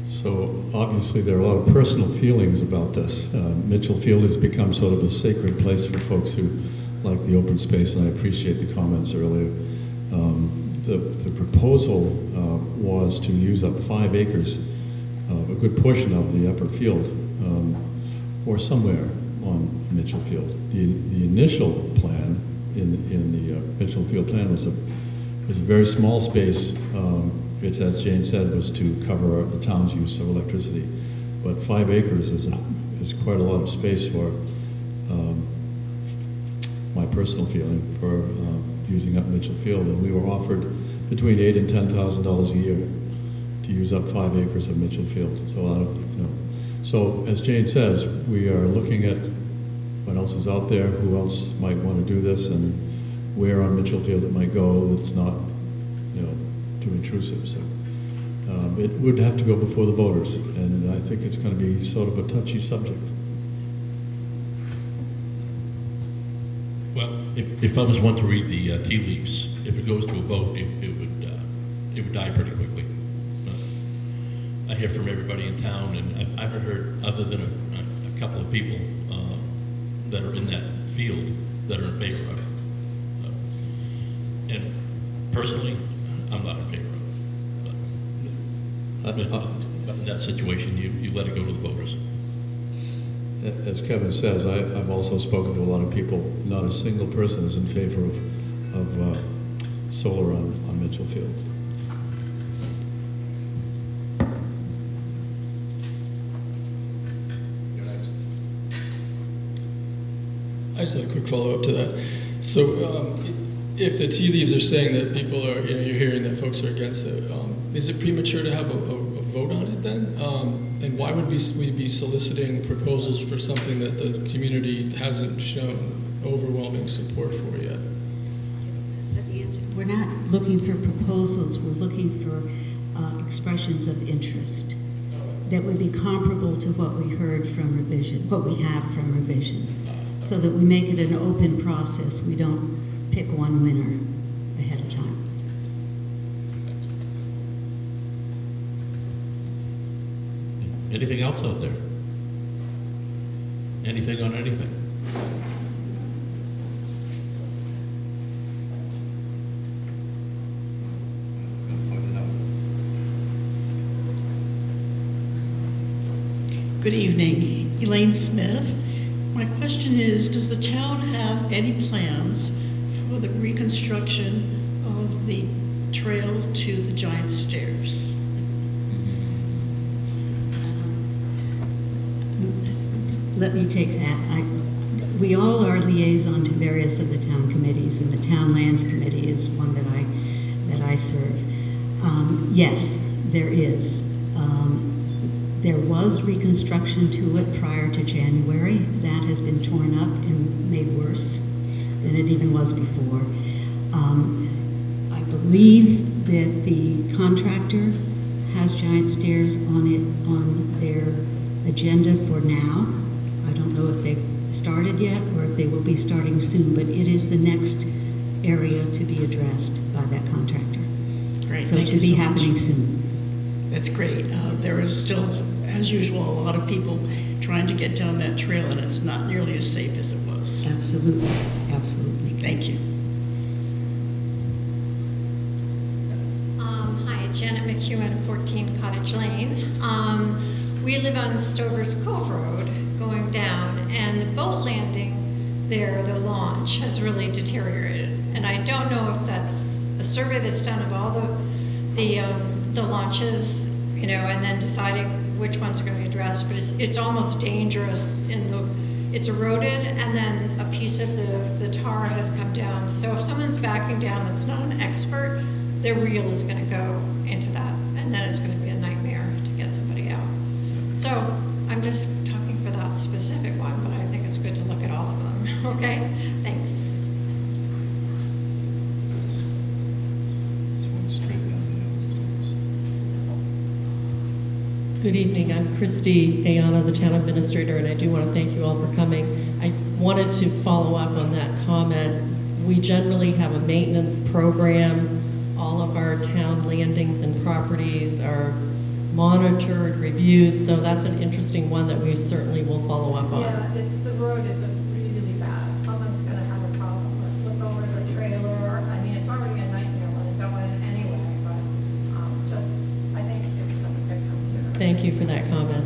So obviously there are a lot of personal feelings about this. Mitchell Field has become sort of a sacred place for folks who like the open space, and I appreciate the comments earlier. The proposal was to use up 5 acres, a good portion of the upper field, or somewhere on Mitchell Field. The initial plan in the Mitchell Field plan was a very small space. It's, as Jane said, was to cover the town's use of electricity. But 5 acres is quite a lot of space for my personal feeling for using up Mitchell Field. And we were offered between $8,000 and $10,000 a year to use up 5 acres of Mitchell Field. So a lot of, So as Jane says, we are looking at what else is out there, who else might want to do this, and where on Mitchell Field it might go that's not, too intrusive. So It would have to go before the voters, and I think it's going to be sort of a touchy subject. Well, if I was one to read the tea leaves, if it goes to a vote, it would die pretty quickly. I hear from everybody in town, and I haven't heard, other than a couple of people that are in that field that are in favor of it. And personally, I'm not in favor of it. But in that situation, you let it go to the voters. As Kevin says, I've also spoken to a lot of people. Not a single person is in favor of solar on Mitchell Field. I just had a quick follow-up to that. So, if the tea leaves are saying that people are, you're hearing that folks are against it, is it premature to have a vote on it then? And why would we be soliciting proposals for something that the community hasn't shown overwhelming support for yet? We're not looking for proposals, we're looking for expressions of interest that would be comparable to what we heard from Revision, what we have from Revision, so that we make it an open process. We don't pick one winner ahead of time. Anything else out there? Anything on anything? Good evening, Elaine Smith. My question is, does the town have any plans for the reconstruction of the trail to the giant stairs? Let me take that. We all are liaison to various of the town committees, and the Town Lands Committee is one that I serve. Yes, there is. There was reconstruction to it prior to January. That has been torn up and made worse than it even was before. I believe that the contractor has giant stairs on their agenda for now. I don't know if they've started yet or if they will be starting soon, but it is the next area to be addressed by that contractor. Great, So thank to you be so happening much. soon. That's great. There is still, as usual, a lot of people trying to get down that trail, and it's not nearly as safe as it was. Absolutely, absolutely. Thank you. Hi, Janet McEwen, 14 Cottage Lane. We live on Stover's Cove Road going down, and the boat landing there, the launch, has really deteriorated. And I don't know if that's a survey that's done of all the launches, you know, and then deciding which ones are going to be addressed, but it's almost dangerous it's eroded, and then a piece of the tar has come down. So if someone's backing down that's not an expert, their reel is going to go into that, and then it's going to be a nightmare to get somebody out. So I'm just talking for that specific one, but I think it's good to look at all of them. Okay, thanks. Good evening, I'm Christy Ayana, the town administrator, and I do want to thank you all for coming. I wanted to follow up on that comment. We generally have a maintenance program. All of our town landings and properties are monitored, reviewed, so that's an interesting one that we certainly will follow up on. Yeah, the road is really bad. Someone's gonna have a problem with flip over the trailer. I mean, it's already a nightmare when it going anyway, but I think if something could come sooner. Thank you for that comment.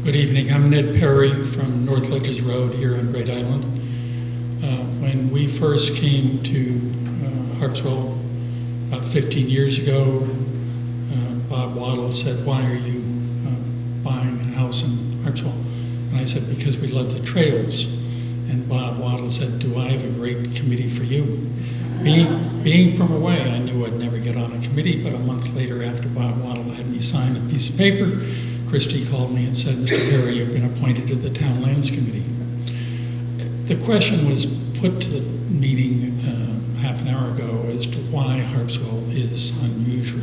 Good evening, I'm Ned Perry from North Ledges Road here on Great Island. When we first came to Harpswell about 15 years ago, Bob Waddle said, "Why are you buying a house in Harpswell?" And I said, "Because we love the trails." And Bob Waddle said, "Do I have a great committee for you?" Being from away, I knew I'd never get on a committee, but a month later, after Bob Waddle had me sign a piece of paper, Christie called me and said, "Mr. Perry, you've been appointed to the Town Lands Committee." The question was put to the meeting half an hour ago as to why Harpswell is unusual.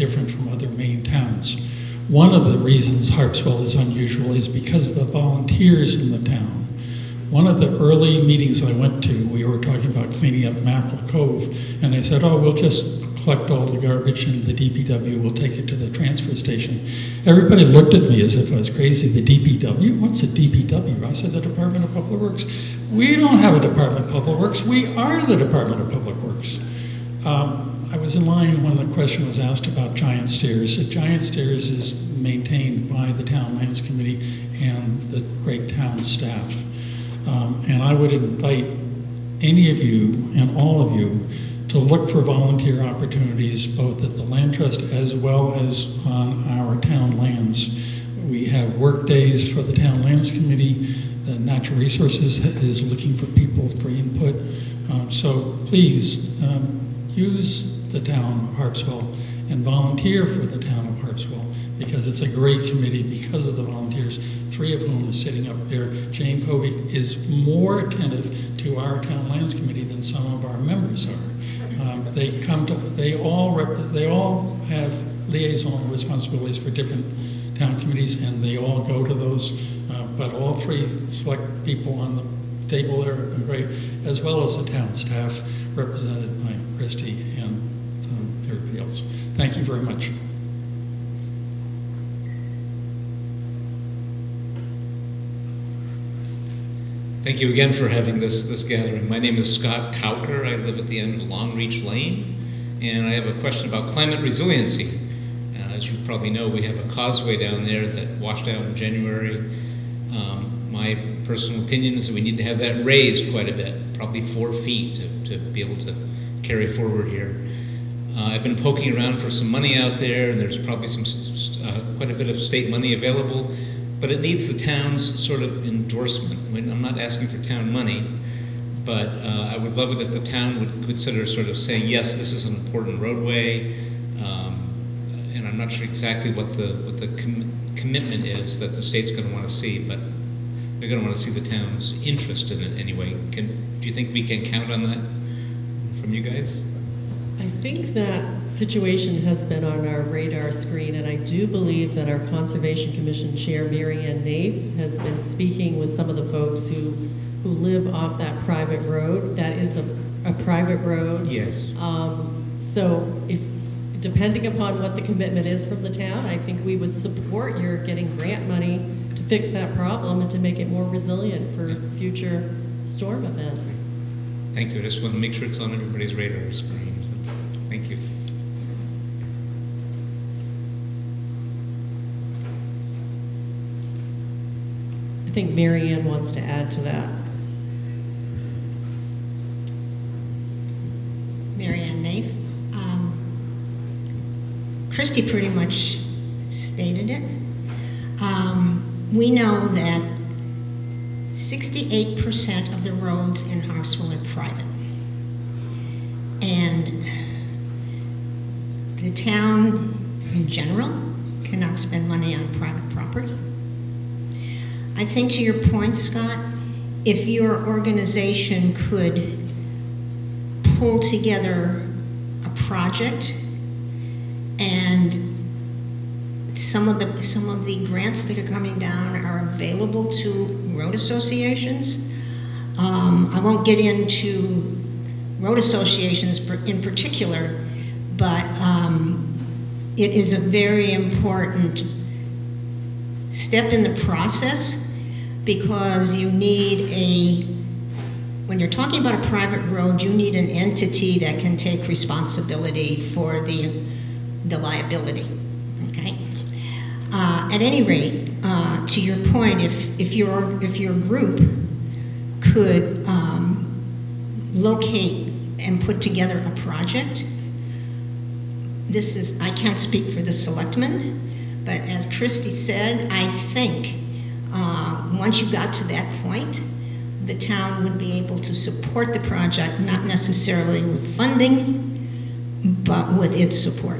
different from other Maine towns. One of the reasons Harpswell is unusual is because of the volunteers in the town. One of the early meetings I went to, we were talking about cleaning up Mackerel Cove, and I said, oh, we'll just collect all the garbage and the DPW will take it to the transfer station. Everybody looked at me as if I was crazy. The DPW? What's a DPW? I said, the Department of Public Works. We don't have a Department of Public Works. We are the Department of Public Works. I was in line when the question was asked about Giant Stairs. The Giant Stairs is maintained by the Town Lands Committee and the great town staff. And I would invite any of you and all of you to look for volunteer opportunities both at the Land Trust as well as on our town lands. We have work days for the Town Lands Committee. The Natural Resources is looking for people for input. So please use the town of Harpswell and volunteer for the town of Harpswell because it's a great committee because of the volunteers, 3 of whom are sitting up there. Jane Covey is more attentive to our Town Lands Committee than some of our members are. They all have liaison responsibilities for different town committees, and they all go to those. But all 3 select people on the table there are great, as well as the town staff represented by Christy and everybody else. Thank you very much. Thank you again for having this gathering. My name is Scott Cowker. I live at the end of Long Reach Lane, and I have a question about climate resiliency. As you probably know, we have a causeway down there that washed out in January. My personal opinion is that we need to have that raised quite a bit, probably 4 feet to be able to carry forward here. I've been poking around for some money out there, and there's probably quite a bit of state money available. But it needs the town's sort of endorsement. I'm not asking for town money, but I would love it if the town would consider sort of saying, yes, this is an important roadway, and I'm not sure exactly what the commitment is that the state's going to want to see, but they're going to want to see the town's interest in it anyway. Do you think we can count on that from you guys? I think that situation has been on our radar screen, and I do believe that our Conservation Commission Chair, Mary Ann Naif, has been speaking with some of the folks who live off that private road. That is a private road. Yes. So depending upon what the commitment is from the town, I think we would support your getting grant money to fix that problem and to make it more resilient for future storm events. Thank you. I just want to make sure it's on everybody's radar screen. Thank you. I think Mary Ann wants to add to that. Mary Ann Naif. Christy pretty much stated it. We know that 68% of the roads in Harpswell are private. And the town in general cannot spend money on private property. I think to your point, Scott, if your organization could pull together a project and some of the grants that are coming down are available to road associations. I won't get into road associations in particular, but it is a very important step in the process because you need when you're talking about a private road, you need an entity that can take responsibility for the liability, okay? At any rate, to your point, if your group could locate and put together a project, I can't speak for the selectmen, but as Christy said, I think once you got to that point, the town would be able to support the project, not necessarily with funding, but with its support.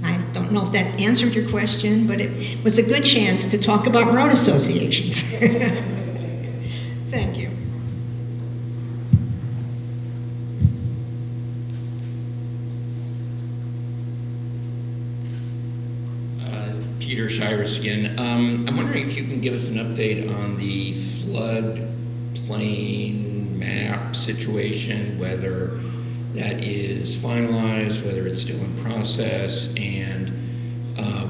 I don't know if that answered your question, but it was a good chance to talk about road associations. Thank you. Peter Shires again. I'm wondering if you can give us an update on the floodplain map situation, whether that is finalized, whether it's still in process, and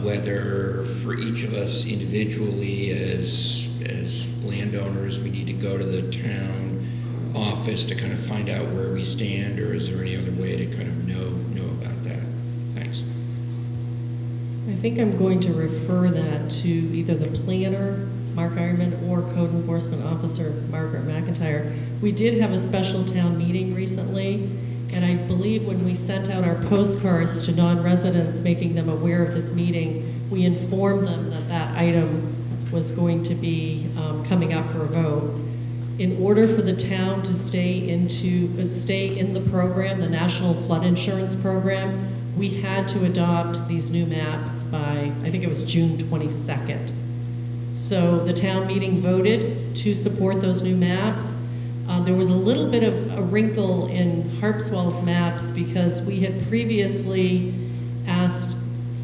whether for each of us individually as landowners we need to go to the town office to kind of find out where we stand, or is there any other way to kind of know about that? Thanks. I think I'm going to refer that to either the planner, Mark Ironman, or Code Enforcement Officer, Margaret McIntyre. We did have a special town meeting recently, and I believe when we sent out our postcards to non-residents, making them aware of this meeting, we informed them that that item was going to be coming up for a vote. In order for the town to stay in the program, the National Flood Insurance Program, we had to adopt these new maps by, I think it was June 22nd. So the town meeting voted to support those new maps. There was a little bit of a wrinkle in Harpswell's maps because we had previously asked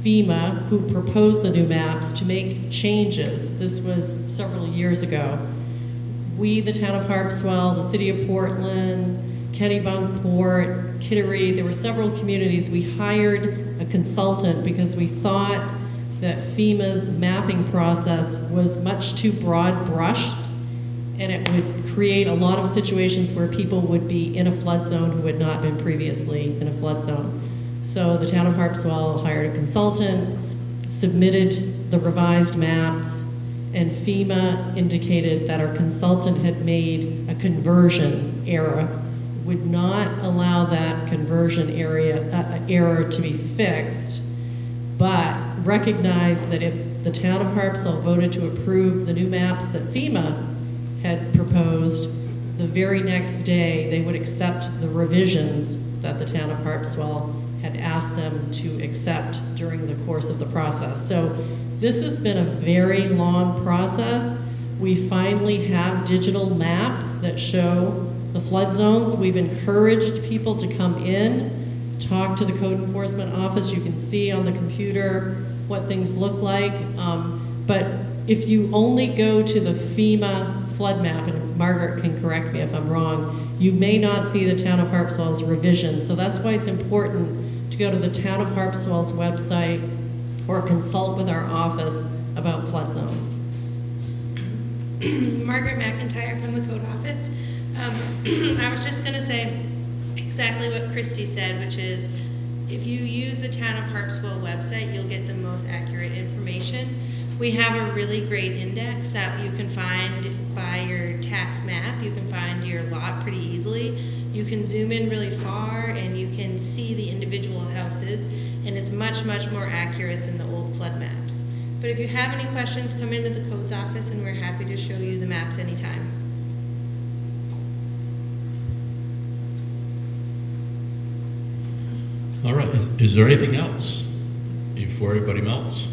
FEMA, who proposed the new maps, to make changes. This was several years ago. We, the town of Harpswell, the city of Portland, Kennebunkport, Kittery, there were several communities. We hired a consultant because we thought that FEMA's mapping process was much too broad brushed, and it would create a lot of situations where people would be in a flood zone who had not been previously in a flood zone. So the town of Harpswell hired a consultant, submitted the revised maps, and FEMA indicated that our consultant had made a conversion error, would not allow that conversion error to be fixed, but recognized that if the town of Harpswell voted to approve the new maps that FEMA had proposed, the very next day they would accept the revisions that the town of Harpswell had asked them to accept during the course of the process. So this has been a very long process. We finally have digital maps that show the flood zones. We've encouraged people to come in, talk to the Code Enforcement Office. You can see on the computer what things look like. But if you only go to the FEMA flood map, and Margaret can correct me if I'm wrong, you may not see the town of Harpswell's revision. So that's why it's important to go to the town of Harpswell's website or consult with our office about flood zones. Margaret McIntyre from the Code Office. I was just going to say exactly what Christy said, which is if you use the town of Harpswell website, you'll get the most accurate information. We have a really great index that you can find by your tax map. You can find your lot pretty easily. You can zoom in really far and you can see the individual houses, and it's much, much more accurate than the old flood maps. But if you have any questions, come into the Codes office and we're happy to show you the maps anytime. All right, is there anything else before everybody melts?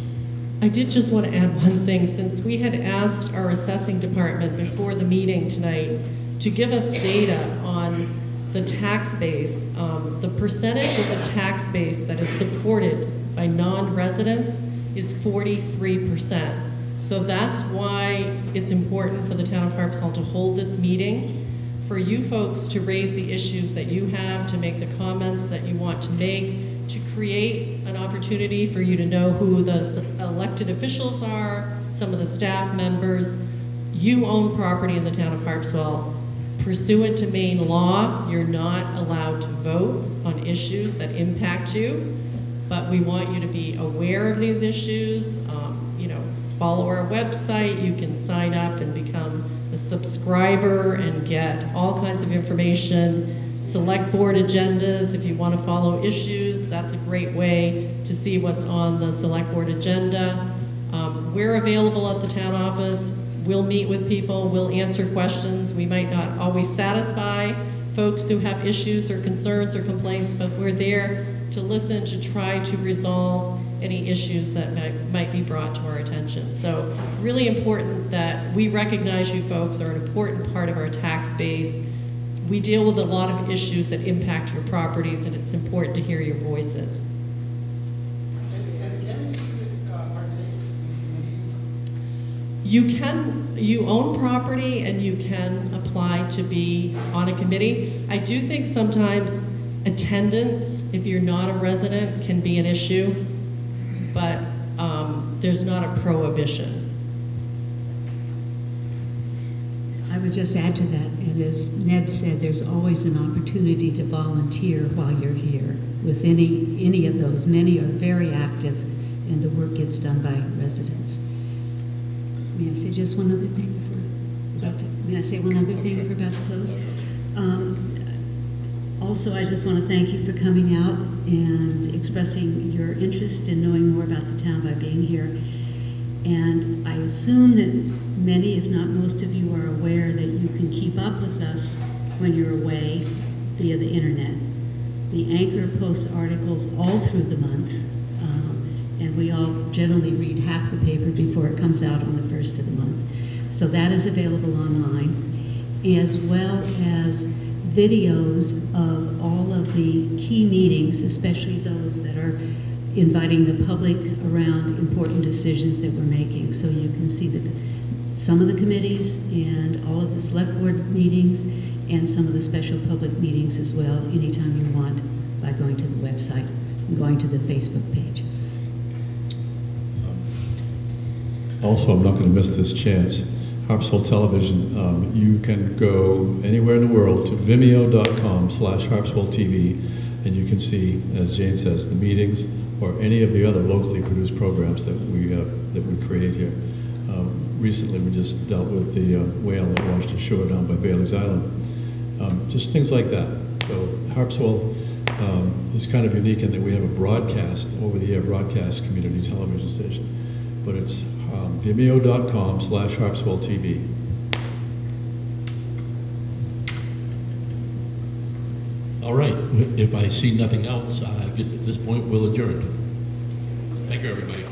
I did just want to add one thing. Since we had asked our assessing department before the meeting tonight to give us data on the tax base, the percentage of the tax base that is supported by non-residents is 43%. So that's why it's important for the town of Harpswell to hold this meeting, for you folks to raise the issues that you have, to make the comments that you want to make, to create an opportunity for you to know who the elected officials are, some of the staff members. You own property in the town of Harpswell. Pursuant to Maine law, you're not allowed to vote on issues that impact you, but we want you to be aware of these issues. Follow our website. You can sign up and become a subscriber and get all kinds of information. Select board agendas. If you want to follow issues, that's a great way to see what's on the select board agenda. We're available at the town office. We'll meet with people. We'll answer questions. We might not always satisfy folks who have issues or concerns or complaints, but we're there to listen, to try to resolve any issues that might be brought to our attention. So really important that we recognize you folks are an important part of our tax base. We deal with a lot of issues that impact your properties, and it's important to hear your voices. you own property and you can apply to be on a committee. I do think sometimes attendance, if you're not a resident, can be an issue, but there's not a prohibition. I would just add to that, and as Ned said, there's always an opportunity to volunteer while you're here with any of those. Many are very active, and the work gets done by residents. May I say just one other thing before may I say one other thing before we're about to close? Also, I just want to thank you for coming out and expressing your interest in knowing more about the town by being here. And I assume that many, if not most of you, are aware that you can keep up with us when you're away via the internet. The Anchor posts articles all through the month, and we all generally read half the paper before it comes out on the first of the month. So that is available online, as well as videos of all of the key meetings, especially those that are inviting the public around important decisions that we're making. So you can see some of the committees and all of the select board meetings and some of the special public meetings as well, anytime you want, by going to the website and going to the Facebook page. Also, I'm not going to miss this chance. Harpswell Television, you can go anywhere in the world to vimeo.com/Harpswell TV, and you can see, as Jane says, the meetings or any of the other locally produced programs that we create here. Recently, we just dealt with the whale that washed ashore down by Bailey's Island. Just things like that. So Harpswell is kind of unique in that we have a broadcast, over-the-air broadcast community television station, but it's vimeo.com/Harpswell TV. All right, if I see nothing else, I guess at this point we'll adjourn. Thank you, everybody.